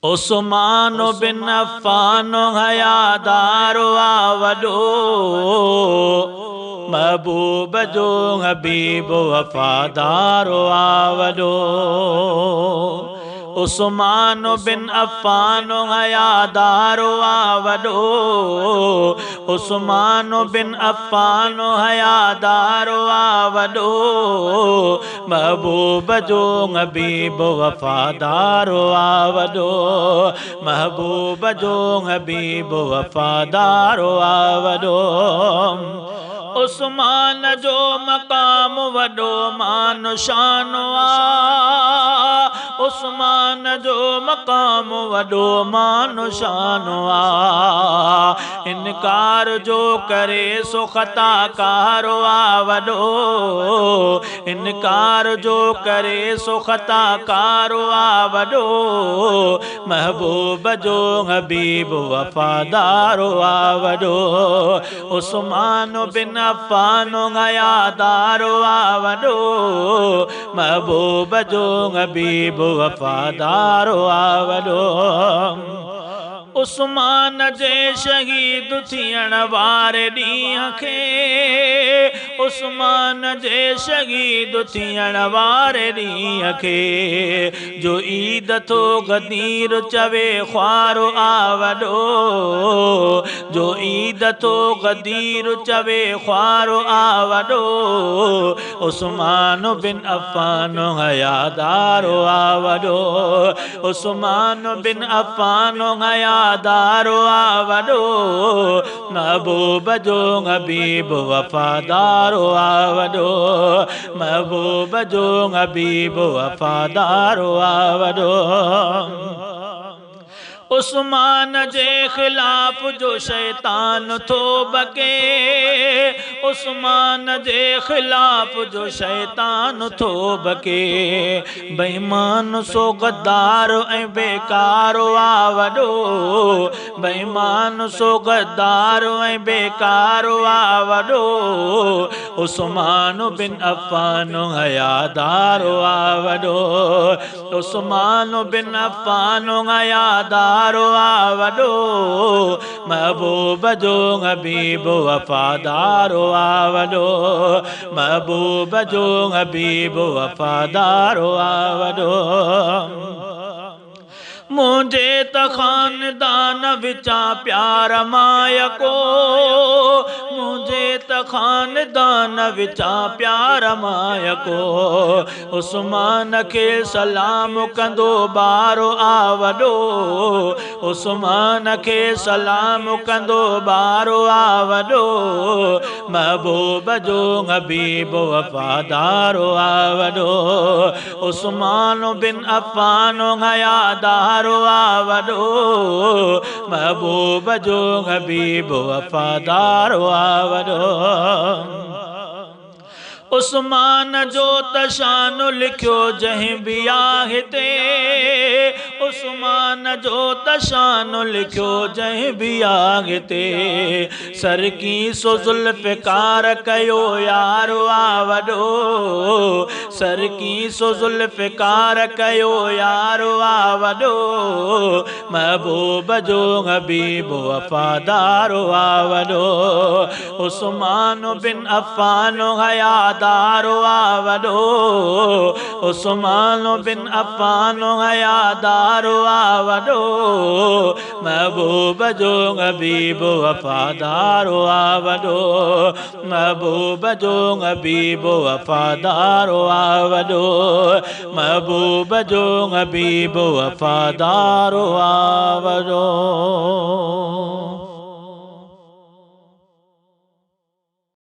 उस्मान बिन अफ़्फ़ान हयादारो वॾो, महबूब जो हबीब वफ़ादारो वॾो। उस्मान बिन अफ़्फ़ान हयादारो वॾो, उस्मान बिन अफ़्फ़ान हयादारो वॾो, महबूब जो हबीब वफ़ादारो वॾो, महबूब जो हबीब वफ़ादारो वॾो। उस्मान जो मक़ाम वॾो मान शान आ, उस्मान जो मक़ाम वॾो मान शान आ। इनकार जो करे सो ख़ताकार वॾो, इनकार जो करे सो ख़ताकार वॾो, महबूब जो हबीब वफ़ादार वॾो। उस्मान बिन अफ़्फ़ान हयादार वॾो, महबूब जो हबीब वफ़ादार वॾो। उस्मान जे शहीद थियण वारे ॾींहं खे, उस्मान जे शहीद थियण वारे ॾींहं खे, जो ईद थो गदीर चवे ख्वारो वॾो, जो ईद थो गदीर चवे ख्वारो वॾो, उस्मान बिन अफ़्फ़ान हयादार वॾो, उस्मान बिन अफ़्फ़ान हयादारो वॾो, महबूब जो हबीब वफ़ादारो वॾो, महबूब जो हबीब वफ़ादारो वॾो। उस्मान जे ख़िलाफ़ जो शैतान थो बके, उस्मान जे ख़िलाफ़ जो शैतान थो बके, बेईमान सो गद्दार ऐं बेकार वॾो, बेईमान सो गद्दार ऐं बेकार वॾो, उस्मान बिन अफ़्फ़ान हयादार वॾो, उस्मान बिन अफ़्फ़ान हयादार वॾो, महबूब जो हबीब वफ़ादार वॾो, महबूब जो हबीब वफ़ादार वॾो। मुंहिंजे त ख़ानदान विचां प्यार मायको, मुंहिंजे त ख़ानदान विचां प्यार मायको, उस्मान खे सलाम कंदो ॿारो वॾो, उस्मान खे सलाम कंदो ॿारो वॾो, महबूब जो हबीब वफ़ादार वॾो, उस्मान बिन अफ़्फ़ान हयादार वॾो, महबूब जो हबीब वफ़ादार वॾो। उस्मान जो त शान लिखियो जंहिं बि आहे हिते, उस्मान जो त शान लिखियो जंहिं बि आहे हिते, सरकी सो ज़ुल्फ़िकार कयो यार वॾो, सरकी सो ज़ुल्फ़िकार कयो यार वॾो, महबूब जो हबीब वफ़ादार वॾो, उस्मान बिन अफ़्फ़ान हयादार वॾो, उस्मान बिन अफ़्फ़ान हयादार वॾो, महबूब जो हबीब वफ़ादार वॾो, महबूब जो हबीब वफ़ादार वॾो, महबूब जो हबीब वफ़ादार वॾो।